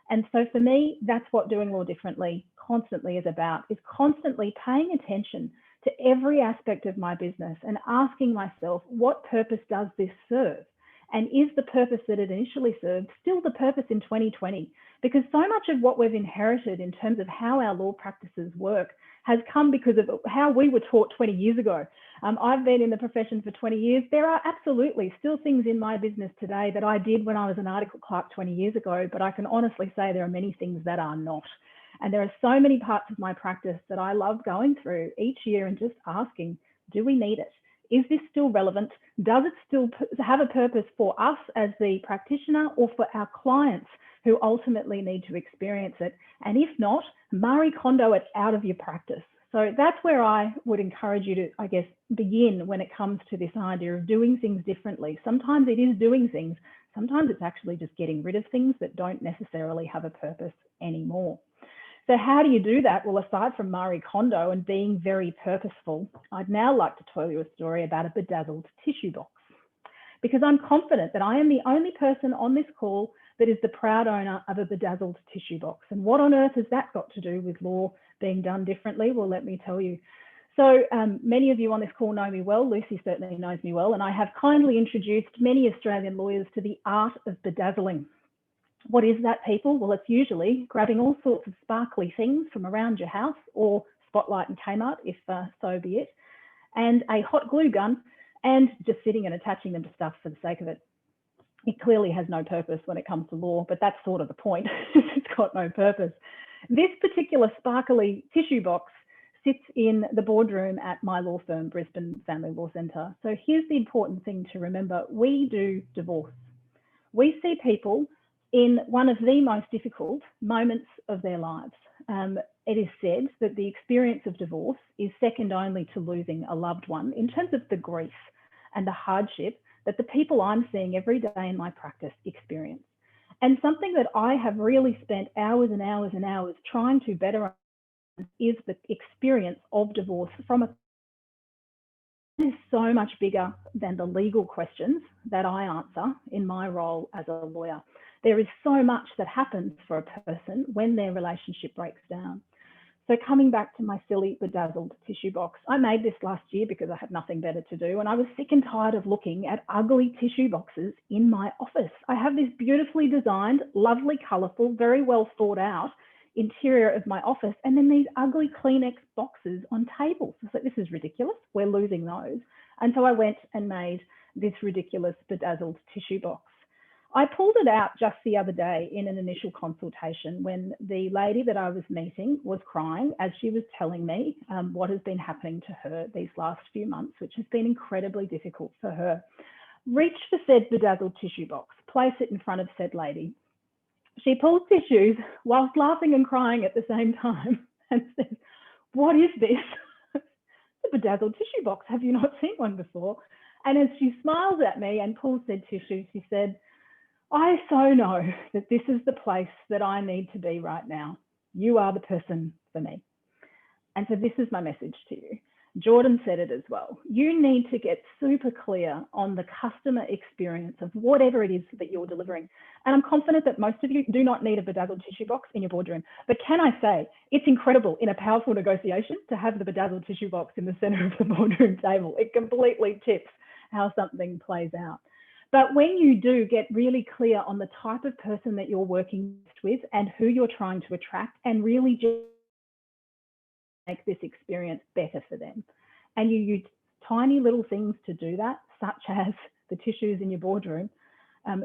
And so for me, that's what doing law differently constantly is about, is constantly paying attention to every aspect of my business and asking myself, what purpose does this serve? And is the purpose that it initially served still the purpose in 2020? Because so much of what we've inherited in terms of how our law practices work has come because of how we were taught 20 years ago. I've been in the profession for 20 years. There are absolutely still things in my business today that I did when I was an article clerk 20 years ago, but I can honestly say there are many things that are not. And there are so many parts of my practice that I love going through each year and just asking, do we need it? Is this still relevant? Does it still have a purpose for us as the practitioner or for our clients who ultimately need to experience it? And if not, Marie Kondo it out of your practice. So that's where I would encourage you to, I guess, begin when it comes to this idea of doing things differently. Sometimes it is doing things. Sometimes it's actually just getting rid of things that don't necessarily have a purpose anymore. So how do you do that? Well, aside from Marie Kondo and being very purposeful, I'd now like to tell you a story about a bedazzled tissue box, because I'm confident that I am the only person on this call that is the proud owner of a bedazzled tissue box. And what on earth has that got to do with law being done differently? Well, let me tell you. So many of you on this call know me well. Lucy certainly knows me well. And I have kindly introduced many Australian lawyers to the art of bedazzling. What is that, people? Well, it's usually grabbing all sorts of sparkly things from around your house or Spotlight and Kmart, if so be it, and a hot glue gun, and just sitting and attaching them to stuff for the sake of it. It clearly has no purpose when it comes to law, but that's sort of the point. It's got no purpose. This particular sparkly tissue box sits in the boardroom at my law firm, Brisbane Family Law Centre. So here's the important thing to remember. We do divorce. We see people in one of the most difficult moments of their lives. It is said that the experience of divorce is second only to losing a loved one in terms of the grief and the hardship that the people I'm seeing every day in my practice experience. And something that I have really spent hours and hours and hours trying to better understand is the experience of divorce from a is so much bigger than the legal questions that I answer in my role as a lawyer. There is so much that happens for a person when their relationship breaks down. So coming back to my silly bedazzled tissue box, I made this last year because I had nothing better to do, and I was sick and tired of looking at ugly tissue boxes in my office. I have this beautifully designed, lovely, colourful, very well thought out interior of my office, and then these ugly Kleenex boxes on tables. I was like, this is ridiculous. We're losing those. And so I went and made this ridiculous bedazzled tissue box. I pulled it out just the other day in an initial consultation when the lady that I was meeting was crying as she was telling me what has been happening to her these last few months, which has been incredibly difficult for her. Reach for said bedazzled tissue box, place it in front of said lady. She pulls tissues whilst laughing and crying at the same time and says, "What is this?" "The bedazzled tissue box. Have you not seen one before?" And as she smiles at me and pulls said tissue, she said, "I so know that this is the place that I need to be right now. You are the person for me." And so this is my message to you. Jordan said it as well. You need to get super clear on the customer experience of whatever it is that you're delivering. And I'm confident that most of you do not need a bedazzled tissue box in your boardroom. But can I say, it's incredible in a powerful negotiation to have the bedazzled tissue box in the center of the boardroom table. It completely tips how something plays out. But when you do get really clear on the type of person that you're working with and who you're trying to attract and really just make this experience better for them, and you use tiny little things to do that, such as the tissues in your boardroom,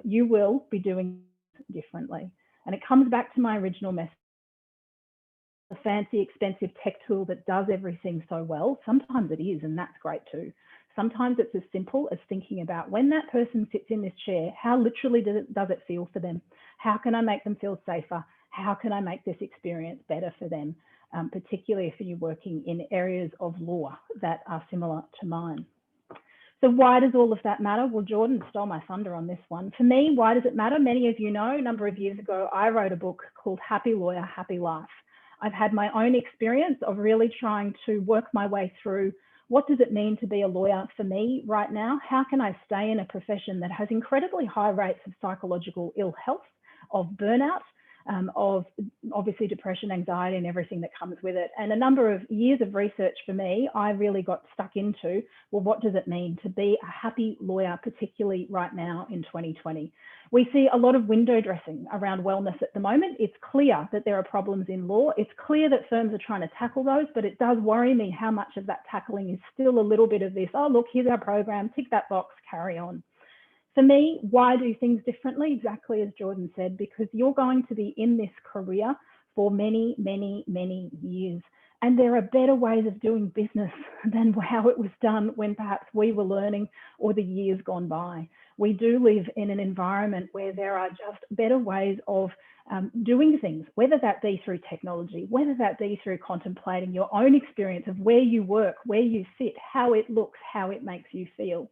you will be doing it differently. And it comes back to my original message. A fancy, expensive tech tool that does everything so well, sometimes it is, and that's great too. Sometimes it's as simple as thinking about when that person sits in this chair, how literally does it feel for them? How can I make them feel safer? How can I make this experience better for them? Particularly if you're working in areas of law that are similar to mine. So why does all of that matter? Well, Jordan stole my thunder on this one. For me, why does it matter? Many of you know, a number of years ago, I wrote a book called Happy Lawyer, Happy Life. I've had my own experience of really trying to work my way through what does it mean to be a lawyer for me right now? How can I stay in a profession that has incredibly high rates of psychological ill health, of burnout, of obviously depression, anxiety, and everything that comes with it. And a number of years of research for me, I really got stuck into, well, what does it mean to be a happy lawyer, particularly right now in 2020? We see a lot of window dressing around wellness at the moment. It's clear that there are problems in law. It's clear that firms are trying to tackle those, but it does worry me how much of that tackling is still a little bit of this, oh, look, here's our program, tick that box, carry on. For me, why do things differently? Exactly as Jordan said, because you're going to be in this career for many, many, many years. And there are better ways of doing business than how it was done when perhaps we were learning or the years gone by. We do live in an environment where there are just better ways of doing things, whether that be through technology, whether that be through contemplating your own experience of where you work, where you sit, how it looks, how it makes you feel.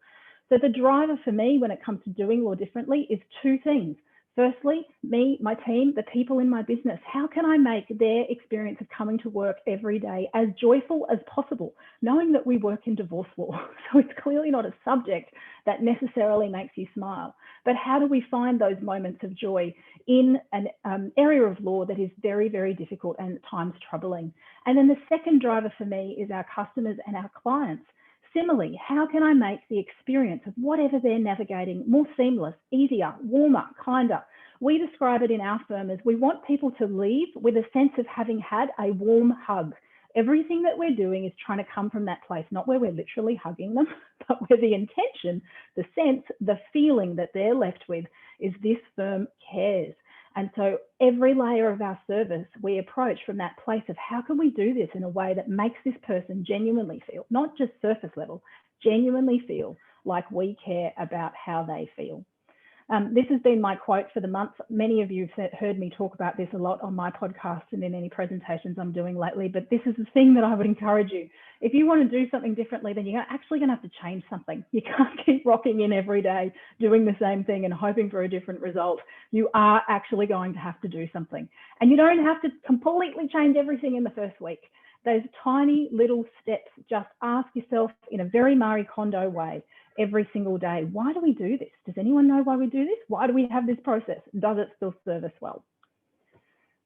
So the driver for me when it comes to doing law differently is two things. Firstly, me, my team, the people in my business, how can I make their experience of coming to work every day as joyful as possible, knowing that we work in divorce law. So it's clearly not a subject that necessarily makes you smile. But how do we find those moments of joy in an area of law that is very, very difficult and at times troubling? And then the second driver for me is our customers and our clients. Similarly, how can I make the experience of whatever they're navigating more seamless, easier, warmer, kinder? We describe it in our firm as we want people to leave with a sense of having had a warm hug. Everything that we're doing is trying to come from that place, not where we're literally hugging them, but where the intention, the sense, the feeling that they're left with is this firm cares. And so every layer of our service, we approach from that place of how can we do this in a way that makes this person genuinely feel, not just surface level, genuinely feel like we care about how they feel. This has been my quote for the month. Many of you have heard me talk about this a lot on my podcast and in any presentations I'm doing lately, but this is the thing that I would encourage you. If you want to do something differently, then you're actually going to have to change something. You can't keep rocking in every day, doing the same thing and hoping for a different result. You are actually going to have to do something. And you don't have to completely change everything in the first week. Those tiny little steps, just ask yourself in a very Marie Kondo way every single day, why do we do this? Does anyone know why we do this? Why do we have this process? Does it still serve us well?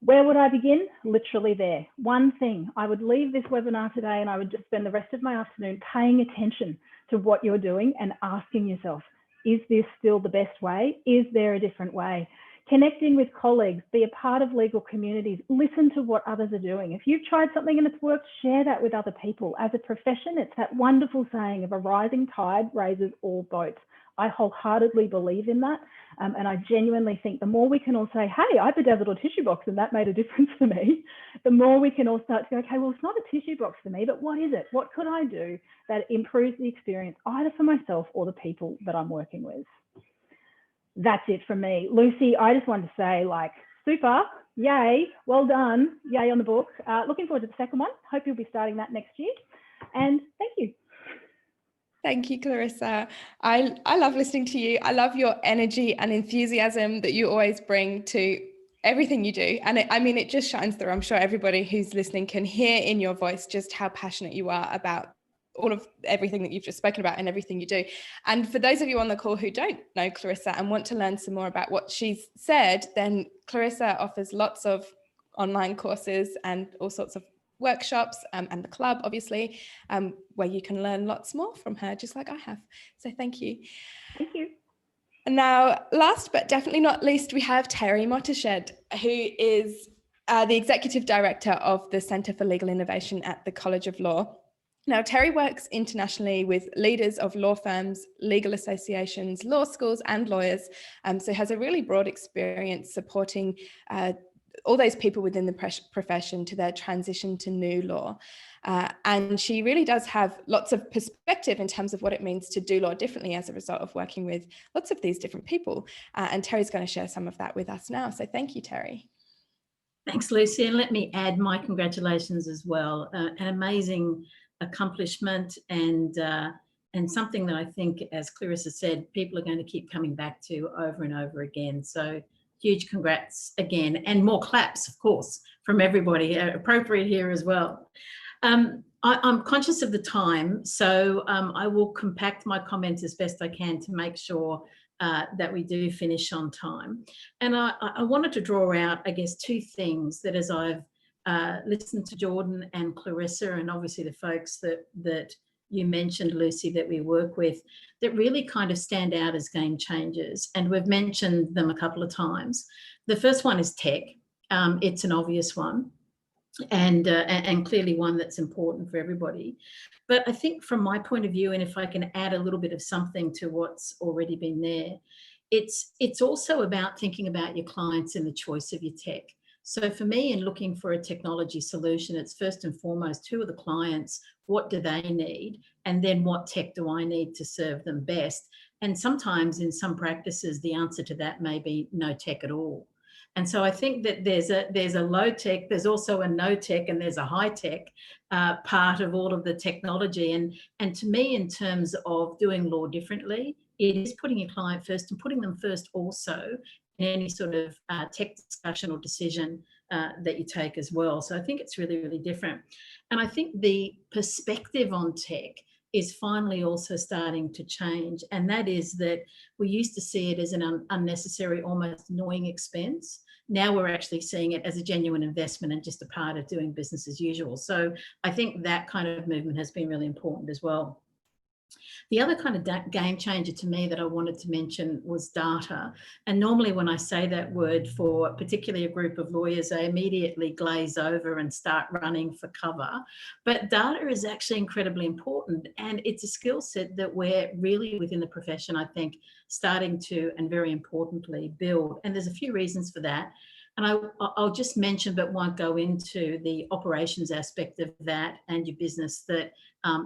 Where would I begin? Literally there. One thing, I would leave this webinar today and I would just spend the rest of my afternoon paying attention to what you're doing and asking yourself, is this still the best way? Is there a different way? Connecting with colleagues, be a part of legal communities, listen to what others are doing. If you've tried something and it's worked, share that with other people. As a profession, it's that wonderful saying of a rising tide raises all boats. I wholeheartedly believe in that. And I genuinely think the more we can all say, hey, I bedazzled a tissue box and that made a difference for me, the more we can all start to go, okay, well, it's not a tissue box for me, but what is it? What could I do that improves the experience either for myself or the people that I'm working with? That's it from me. Lucy, I just wanted to say, like, super, yay, well done, yay on the book. Looking forward to the second one. Hope you'll be starting that next year. And thank you. Thank you, Clarissa. I love listening to you. I love your energy and enthusiasm that you always bring to everything you do. And it just shines through. I'm sure everybody who's listening can hear in your voice just how passionate you are about all of everything that you've just spoken about and everything you do. And for those of you on the call who don't know Clarissa and want to learn some more about what she's said, then Clarissa offers lots of online courses and all sorts of workshops and the club, obviously, where you can learn lots more from her, just like I have. So thank you. Thank you. And now, last but definitely not least, we have Terri Mottershead, who is the Executive Director of the Centre for Legal Innovation at the College of Law. Now, Terri works internationally with leaders of law firms, legal associations, law schools, and lawyers, so has a really broad experience supporting all those people within the profession to their transition to new law. And she really does have lots of perspective in terms of what it means to do law differently as a result of working with lots of these different people. And Terri's going to share some of that with us now. So thank you, Terri. Thanks, Lucy. And let me add my congratulations as well. An amazing accomplishment and something that I think, as Clarissa said, people are going to keep coming back to over and over again. So huge congrats again, and more claps, of course, from everybody, appropriate here as well. I'm conscious of the time, so I will compact my comments as best I can to make sure that we do finish on time. And I wanted to draw out, I guess, two things that as I've listened to Jordan and Clarissa, and obviously the folks that you mentioned, Lucy, that we work with, that really kind of stand out as game changers. And we've mentioned them a couple of times. The first one is tech. It's an obvious one, and clearly one that's important for everybody. But I think from my point of view, and if I can add a little bit of something to what's already been there, it's also about thinking about your clients and the choice of your tech. So for me, in looking for a technology solution, it's first and foremost, who are the clients, what do they need, and then what tech do I need to serve them best? And sometimes in some practices, the answer to that may be no tech at all. And so I think that there's a low tech, there's also a no tech, and there's a high tech part of all of the technology. And to me, in terms of doing law differently, it is putting your client first and putting them first also in any sort of tech discussion or decision that you take as well. So I think it's really, really different. And I think the perspective on tech is finally also starting to change. And that is that we used to see it as an unnecessary, almost annoying expense. Now we're actually seeing it as a genuine investment and just a part of doing business as usual. So I think that kind of movement has been really important as well. The other kind of game changer to me that I wanted to mention was data. And normally when I say that word for particularly a group of lawyers, they immediately glaze over and start running for cover. But data is actually incredibly important. And it's a skill set that we're really within the profession, I think, starting to, and very importantly, build. And there's a few reasons for that. And I'll just mention, but won't go into the operations aspect of that and your business that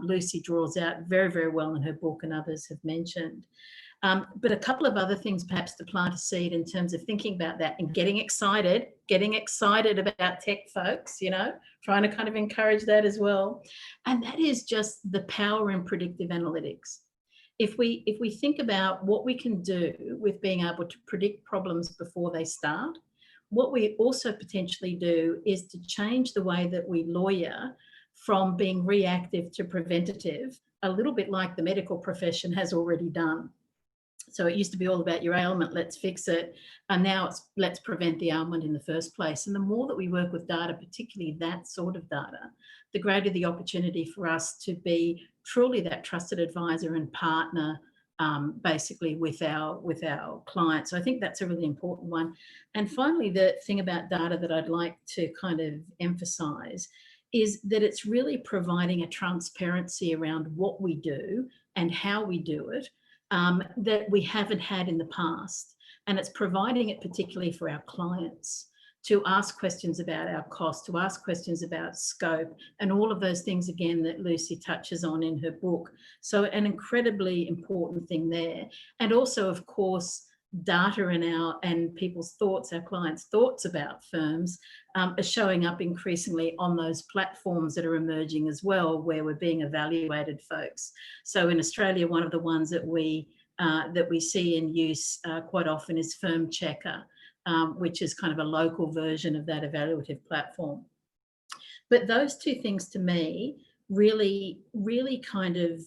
Lucy draws out very, very well in her book, and others have mentioned. But a couple of other things perhaps to plant a seed in terms of thinking about that and getting excited about tech, folks, you know, trying to kind of encourage that as well. And that is just the power in predictive analytics. If we think about what we can do with being able to predict problems before they start, what we also potentially do is to change the way that we lawyer from being reactive to preventative, a little bit like the medical profession has already done. So it used to be all about your ailment, let's fix it. And now it's let's prevent the ailment in the first place. And the more that we work with data, particularly that sort of data, the greater the opportunity for us to be truly that trusted advisor and partner basically with our clients. So I think that's a really important one. And finally, the thing about data that I'd like to kind of emphasize is that it's really providing a transparency around what we do and how we do it that we haven't had in the past. And it's providing it particularly for our clients to ask questions about our cost, to ask questions about scope, and all of those things, again, that Lucy touches on in her book. So an incredibly important thing there. And also, of course, data and people's thoughts, our clients' thoughts about firms are showing up increasingly on those platforms that are emerging as well, where we're being evaluated, folks. So in Australia, one of the ones that we see in use quite often is Firm Checker, which is kind of a local version of that evaluative platform. But those two things to me really, really kind of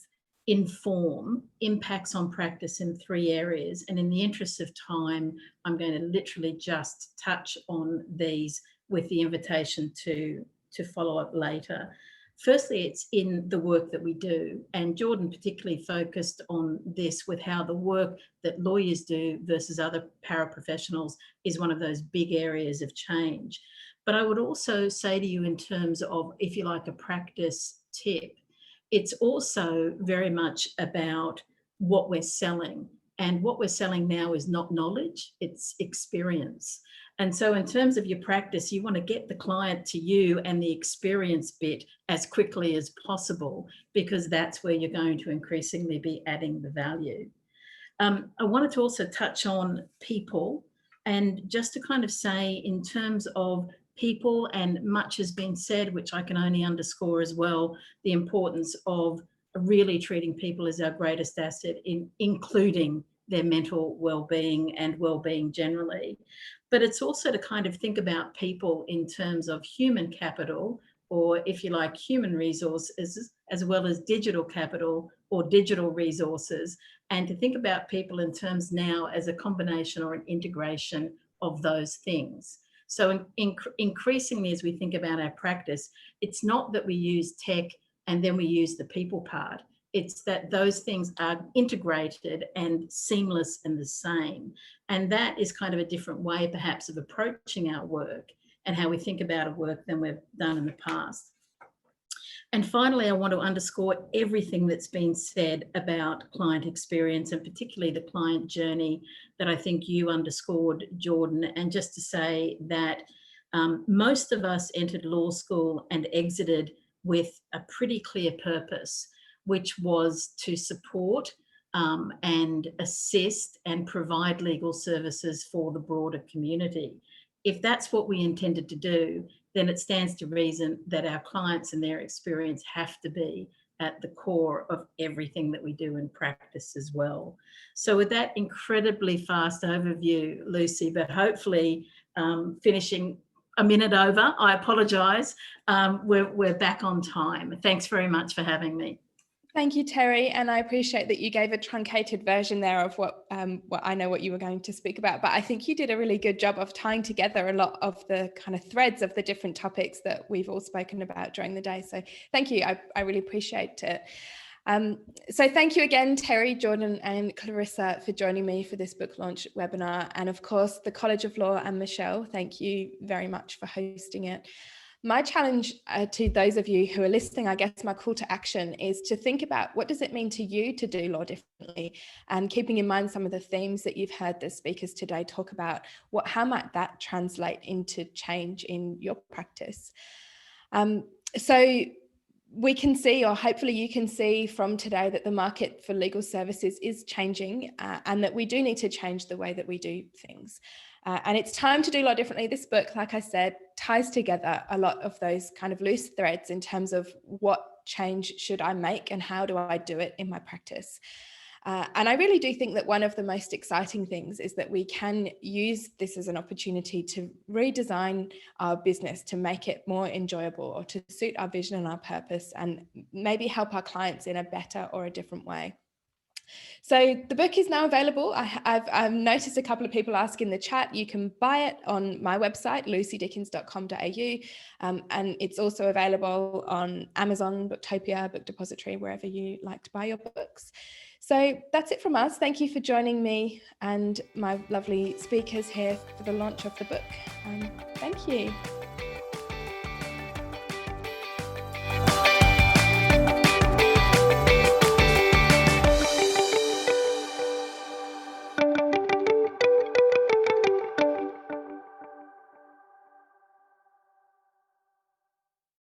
inform impacts on practice in three areas. And in the interest of time, I'm going to literally just touch on these with the invitation to follow up later. Firstly, it's in the work that we do. And Jordan particularly focused on this with how the work that lawyers do versus other paraprofessionals is one of those big areas of change. But I would also say to you in terms of, if you like, a practice tip, it's also very much about what we're selling. And what we're selling now is not knowledge, it's experience. And so in terms of your practice, you want to get the client to you and the experience bit as quickly as possible, because that's where you're going to increasingly be adding the value. I wanted to also touch on people, and just to kind of say in terms of people, and much has been said, which I can only underscore as well, the importance of really treating people as our greatest asset, including their mental well-being and well-being generally. But it's also to kind of think about people in terms of human capital, or if you like, human resources, as well as digital capital or digital resources, and to think about people in terms now as a combination or an integration of those things. So increasingly, as we think about our practice, it's not that we use tech and then we use the people part. It's that those things are integrated and seamless and the same. And that is kind of a different way, perhaps, of approaching our work and how we think about our work than we've done in the past. And finally, I want to underscore everything that's been said about client experience, and particularly the client journey that I think you underscored, Jordan. And just to say that most of us entered law school and exited with a pretty clear purpose, which was to support and assist and provide legal services for the broader community. If that's what we intended to do, then it stands to reason that our clients and their experience have to be at the core of everything that we do in practice as well. So with that incredibly fast overview, Lucy, but hopefully finishing a minute over, I apologise, we're back on time. Thanks very much for having me. Thank you, Terri, and I appreciate that you gave a truncated version there of what I know what you were going to speak about, but I think you did a really good job of tying together a lot of the kind of threads of the different topics that we've all spoken about during the day. So thank you, I really appreciate it. So thank you again, Terri, Jordan and Clarissa, for joining me for this book launch webinar. And of course, the College of Law and Michelle, thank you very much for hosting it. My challenge to those of you who are listening, I guess my call to action is to think about what does it mean to you to do law differently, and keeping in mind some of the themes that you've heard the speakers today talk about, how might that translate into change in your practice? So we can see, or hopefully you can see from today, that the market for legal services is changing and that we do need to change the way that we do things. And it's time to do law differently. This book, like I said, ties together a lot of those kind of loose threads in terms of what change should I make and how do I do it in my practice. And I really do think that one of the most exciting things is that we can use this as an opportunity to redesign our business to make it more enjoyable, or to suit our vision and our purpose, and maybe help our clients in a better or a different way. So the book is now available. I've noticed a couple of people ask in the chat. You can buy it on my website, lucydickens.com.au, and it's also available on Amazon, Booktopia, Book Depository, wherever you like to buy your books. So that's it from us. Thank you for joining me and my lovely speakers here for the launch of the book. Thank you.